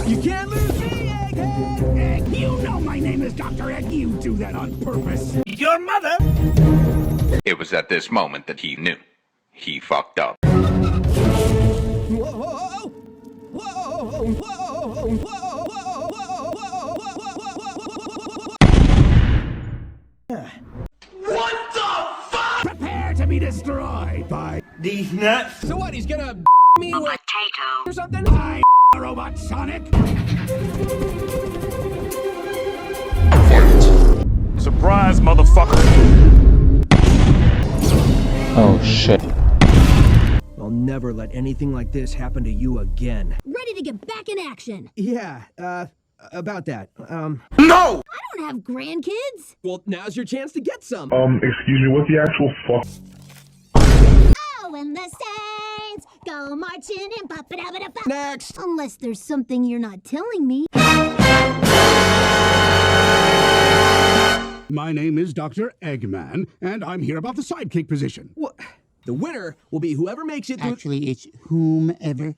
You can't lose me, Egghead! Egg, you know my name is Dr. Egg. You do that on purpose. Your mother? It was at this moment that he knew. He fucked up. Whoa! Whoa! Whoa! Whoa! What the fuck? Prepare to be destroyed by These nuts? So what? He's gonna me with Potato. or something? my robot Sonic. Surprise, motherfucker! Oh shit. I'll never let anything like this happen to you again. Ready to get back in action. Yeah, about that. No! I don't have grandkids. Well, now's your chance to get some. Excuse me, what the actual fuck? Oh, and the Saints go marching in. Ba-ba-da-ba-da-ba. Next! Unless there's something you're not telling me. My name is Dr. Eggman, and I'm here about the sidekick position. What? The winner will be whoever makes it through. Actually, it's whomever